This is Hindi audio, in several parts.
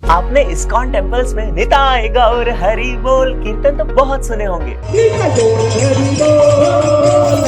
आपने इस्कॉन टेम्पल्स में निताय गौर हरि बोल कीर्तन तो बहुत सुने होंगे।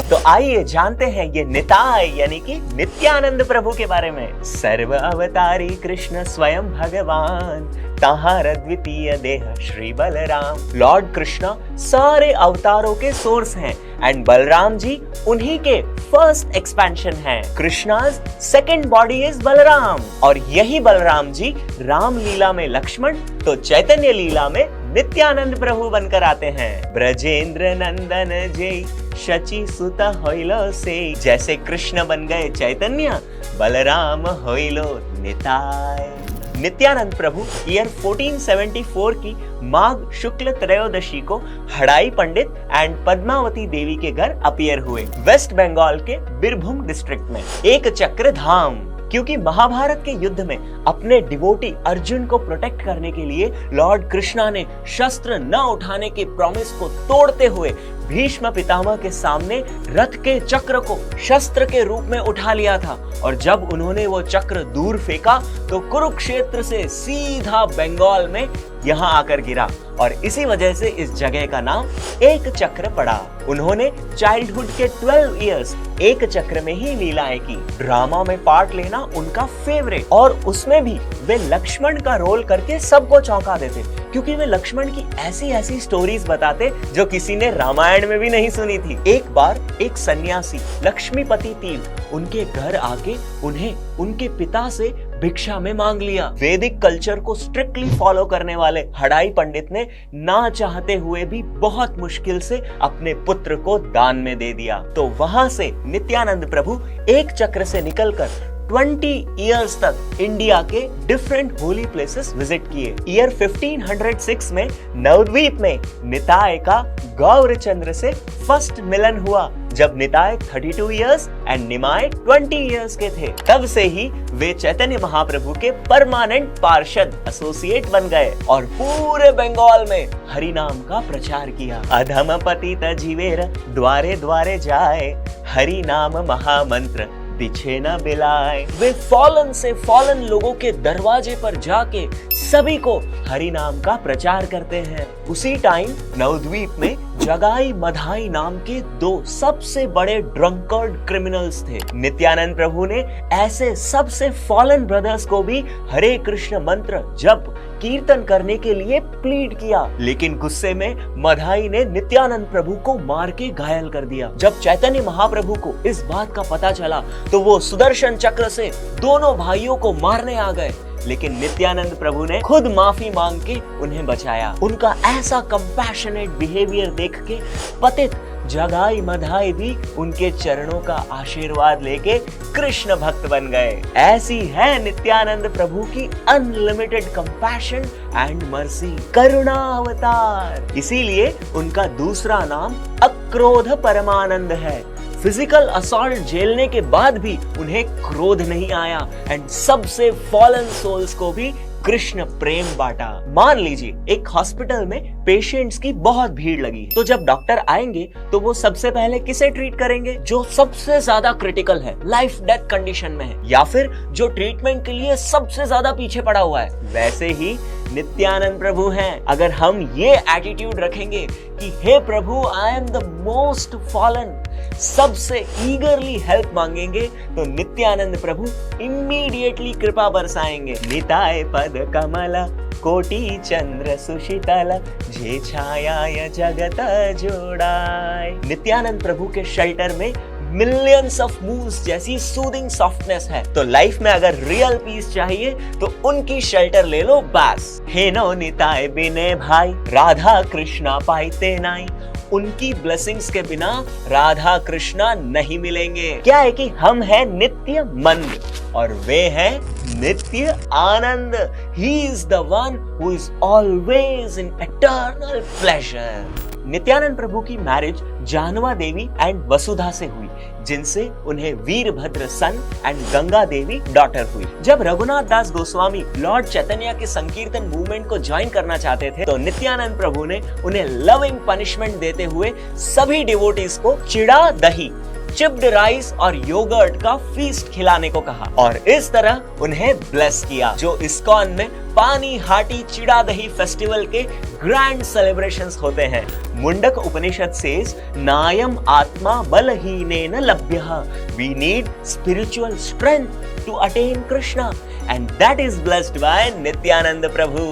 तो आइए जानते हैं ये निताय यानी कि नित्यानंद प्रभु के बारे में। सर्व अवतारी कृष्ण स्वयं भगवान, ताहार द्वितीय देह श्री बलराम। लॉर्ड कृष्णा सारे अवतारों के सोर्स हैं एंड बलराम जी उन्हीं के फर्स्ट एक्सपेंशन हैं। कृष्णा's सेकंड बॉडी इज बलराम और यही बलराम जी राम लीला में लक्ष्मण तो चैतन्य लीला में नित्यानंद प्रभु बनकर आते हैं। ब्रजेंद्र नंदन जय शचि सुत होइलो से, जैसे कृष्ण बन गए चैतन्य, बलराम होइलो निताय। नित्यानंद प्रभु ईयर 1474 की माघ शुक्ल त्रयोदशी को हड़ाई पंडित एंड पद्मावती देवी के घर अपीयर हुए, वेस्ट बंगाल के बीरभूम डिस्ट्रिक्ट में। एक चक्र धाम, क्योंकि महाभारत के युद्ध में अपने डिवोटी अर्जुन को प्रोटेक्ट करने के लिए लॉर्ड कृष्णा ने शस्त्र न उठाने के प्रॉमिस को तोड़ते हुए भीष्म पितामह के सामने रथ के चक्र को शस्त्र के रूप में उठा लिया था और जब उन्होंने वो चक्र दूर फेंका तो कुरुक्षेत्र से सीधा बंगाल में यहाँ आकर गिरा और इसी वजह से इस जगह का नाम एक चक्र पड़ा। उन्होंने चाइल्डहुड के 12 इयर्स एक चक्र में ही लीलाएं की। ड्रामा में पार्ट लेना उनका फेवरेट और उसमें भी वे लक्ष्मण का रोल करके सबको चौंका देते, क्योंकि वे लक्ष्मण की ऐसी ऐसी स्टोरीज बताते जो किसी ने रामायण में भी नहीं सुनी थी। एक बार एक सन्यासी लक्ष्मीपति तीर्थ उनके घर आके उन्हें उनके पिता से भिक्षा में मांग लिया। वैदिक कल्चर को स्ट्रिक्टली फॉलो करने वाले हड़ाई पंडित ने ना चाहते हुए भी बहुत मुश्किल से अपने पुत्र को दान में दे दिया। तो वहां से नित्यानंद प्रभु एक चक्र से निकलकर 20 इयर्स तक इंडिया के डिफरेंट होली प्लेसेस विजिट किए। ईयर 1506 में नवद्वीप में निताय का गौरचंद्र से फर्स्ट मिलन हुआ, जब Nitai 32 years and Nimai 20 years के थे। तब से ही वे चैतन्य महाप्रभु के परमानेंट पार्षद एसोसिएट बन गए और पूरे बंगाल में हरि नाम का प्रचार किया। अधम पतित जीवेर द्वारे द्वारे जाए, हरि नाम महामंत्र पीछे न बिलाए। वे फॉलन से फॉलन लोगों के दरवाजे पर जाके सभी को हरि नाम का प्रचार करते हैं। उसी टाइम नवद्वीप में जगाई मधाई नाम के दो सबसे बड़े ड्रंकर्ड क्रिमिनल्स थे। नित्यानंद प्रभु ने ऐसे सबसे फॉलन ब्रदर्स को भी हरे कृष्ण मंत्र जप कीर्तन करने के लिए प्लीड किया, लेकिन गुस्से में मधाई ने नित्यानंद प्रभु को मार के घायल कर दिया। जब चैतन्य महाप्रभु को इस बात का पता चला तो वो सुदर्शन चक्र से दोनों भाइयों को मारने आ गए, लेकिन नित्यानंद प्रभु ने खुद माफी मांग के उन्हें बचाया। उनका ऐसा कंपैशनेट बिहेवियर देख के पतित जगाई मधाई भी उनके चरणों का आशीर्वाद लेके कृष्ण भक्त बन गए। ऐसी है नित्यानंद प्रभु की अनलिमिटेड कंपैशन एंड मर्सी, करुणा अवतार। इसीलिए उनका दूसरा नाम अक्रोध परमानंद है। फिजिकल असॉल्ट झेलने के बाद भी उन्हें क्रोध नहीं आया एंड सबसे फॉलन सोल्स को भी कृष्ण प्रेम बांटा। मान लीजिए एक हॉस्पिटल में पेशेंट्स की बहुत भीड़ लगी है, तो जब डॉक्टर आएंगे तो वो सबसे पहले किसे ट्रीट करेंगे? जो सबसे ज्यादा क्रिटिकल है, लाइफ डेथ कंडीशन में है, या फिर जो ट्रीटमेंट के लिए सबसे ज्यादा पीछे पड़ा हुआ है। वैसे ही नित्यानंद प्रभु हैं। अगर हम ये एटीट्यूड रखेंगे कि हे प्रभु I am the most fallen, सबसे ईगरली हेल्प मांगेंगे, तो नित्यानंद प्रभु इमीडिएटली कृपा बरसाएंगे। निताय पद कमल कोटि चंद्र सुशीतल, जे छाया जगत जोड़ाय। नित्यानंद प्रभु के शेल्टर में मिलियंस ऑफ मूव्स जैसी सूदिंग सॉफ्टनेस है। तो लाइफ में अगर रियल पीस चाहिए तो उनकी शेल्टर ले लो बस। हे नो निताय बिने भाई, राधा कृष्णा पाइते नाई। उनकी ब्लेसिंग्स के बिना राधा कृष्णा नहीं मिलेंगे। क्या है कि हम हैं नित्य मंद और वे हैं नित्य आनंद। He is the one who is always in eternal pleasure. Nityanand प्रभु की मैरिज जानवा देवी एंड वसुधा से हुई, जिनसे उन्हें वीरभद्र सन एंड गंगा देवी डॉटर हुई। जब रघुनाथ दास गोस्वामी लॉर्ड चैतन्य के संकीर्तन मूवमेंट को ज्वाइन करना चाहते थे तो नित्यानंद प्रभु ने उन्हें लविंग पनिशमेंट देते हुए सभी डिवोटीज को चिड़ा दही, चिप्ड राइस और योगर्ट का फीस्ट खिलाने को कहा और इस तरह उन्हें ब्लेस किया, जो इस्कॉन में पानी हाटी चिड़ा दही फेस्टिवल के ग्रैंड सेलिब्रेशंस होते हैं। मुंडक उपनिषद सेज नायम आत्मा बलहीनेन लभ्यः, we need spiritual strength to attain Krishna and that is blessed by Nityananda Prabhu.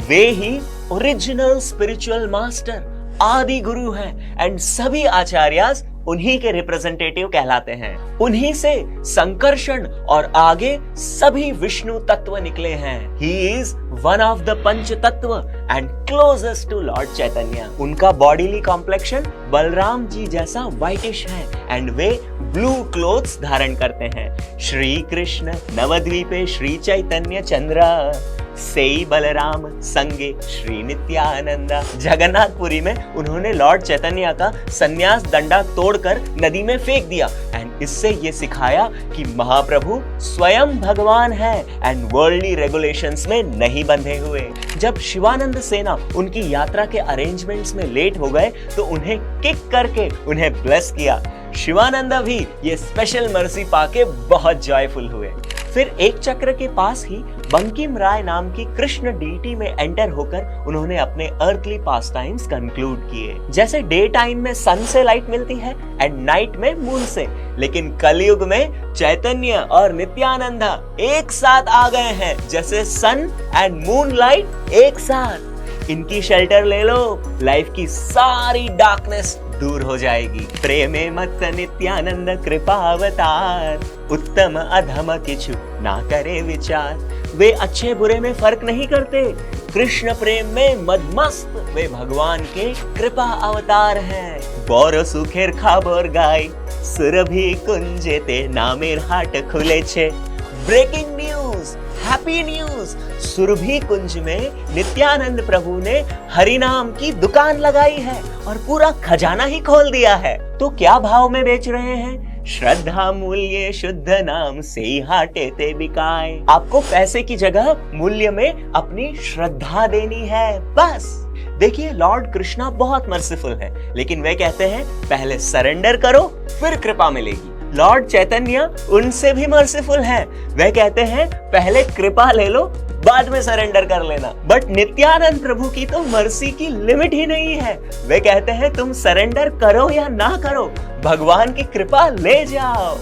वे ही ओरिजिनल स्पिरिचुअल मास्टर आदि गुरु हैं एंड सभी आचार्यास उन्हीं के रिप्रेजेंटेटिव कहलाते हैं। उन्हीं से संकर्षण और आगे सभी विष्णु तत्व निकले हैं। He is one of the pancha tattva and closest to Lord Chaitanya. उनका बॉडीली कॉम्प्लेक्शन बलराम जी जैसा व्हाइटिश है एंड वे ब्लू क्लोथ्स धारण करते हैं। श्री कृष्ण नवद्वीपे श्री चैतन्य चंद्र सेई बलराम संगे श्री नित्यानंदा। जगन्नाथपुरी में उन्होंने लॉर्ड चैतन्य का संन्यास दंडा तोड़कर नदी में फेंक दिया एंड इससे ये सिखाया कि महाप्रभु स्वयं भगवान है एंड वर्ल्डली रेगुलेशंस में नहीं बंधे हुए। जब शिवानंद सेना उनकी यात्रा के अरेंजमेंट्स में लेट हो गए तो उन्हें किक करके उन्हें ब्लेस किया। शिवानंदा भी ये स्पेशल मर्सी पाके बहुत जॉयफुल हुए। फिर एक चक्र के पास ही बंकिम राय नाम की कृष्ण डीटी में एंटर होकर उन्होंने अपने अर्थली पास टाइम्स कंक्लूड किए। जैसे डे टाइम में सन से लाइट मिलती है एंड नाइट में मून से, लेकिन कलयुग में चैतन्य और नित्यानंदा एक साथ आ गए हैं, जैसे सन एंड मून लाइट एक साथ। इनकी शेल्टर ले लो, लाइफ की सारी डार्कनेस दूर हो जाएगी। प्रेमे मत नित्यानंद कृपा अवतार, उत्तम अधम किछु ना करे विचार। वे अच्छे बुरे में फर्क नहीं करते, कृष्ण प्रेम में मदमस्त वे भगवान के कृपा अवतार हैं। बोर सुखेर खबर गाय सुरभि कुंजेते नामेर हाट खुले छे। Breaking news, happy news, Surabhi Kunj में नित्यानंद प्रभु ने हरिनाम की दुकान लगाई है और पूरा खजाना ही खोल दिया है। तो क्या भाव में बेच रहे हैं? श्रद्धा मूल्य शुद्ध नाम से हाटे ते बिकाए। आपको पैसे की जगह मूल्य में अपनी श्रद्धा देनी है, बस। देखिए, लॉर्ड कृष्णा बहुत मर्सीफुल है, लेकिन वे कहते हैं पहले सरेंडर करो फिर कृपा मिलेगी। लॉर्ड चैतन्य उनसे भी मर्सीफुल है, वे कहते हैं पहले कृपा ले लो बाद में सरेंडर कर लेना। बट नित्यानंद प्रभु की तो मर्सी की लिमिट ही नहीं है। वे कहते हैं तुम सरेंडर करो या ना करो, भगवान की कृपा ले जाओ।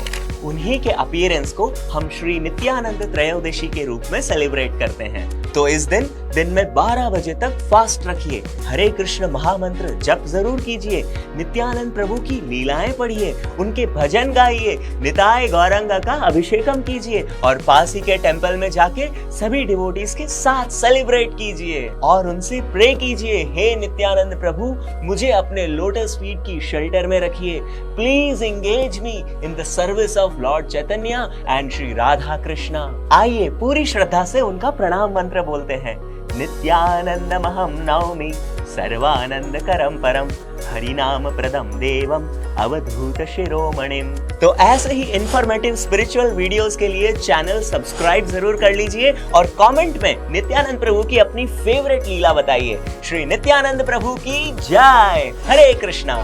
उन्हीं के अपीयरेंस को हम श्री नित्यानंद त्रयोदशी के रूप में सेलिब्रेट करते हैं। तो इस दिन में 12 बजे तक फास्ट रखिए, हरे कृष्ण महामंत्र जप जरूर कीजिए, नित्यानंद प्रभु की लीलाएं पढ़िए, उनके भजन गाइए, निताय गौरंग का अभिषेकम कीजिए और पास ही के टेंपल में जाके सभी डिवोटीज के साथ सेलिब्रेट कीजिए और उनसे प्रे कीजिए, हे नित्यानंद प्रभु मुझे अपने लोटस फीट की शेल्टर में रखिए, please engage me in the service of Lord Chaitanya and Shri Radha Krishna. आइए पूरी श्रद्धा से उनका प्रणाम मंत्र बोलते हैं। नित्यानंदमहं नौमि सर्वानंद करम परम, हरिनाम प्रदम देवम अवधूत शिरोमणिम। तो ऐसे ही इंफॉर्मेटिव स्पिरिचुअल वीडियोस के लिए चैनल सब्सक्राइब जरूर कर लीजिए और कमेंट में नित्यानंद प्रभु की अपनी फेवरेट लीला बताइए। श्री नित्यानंद प्रभु की जय। हरे कृष्णा।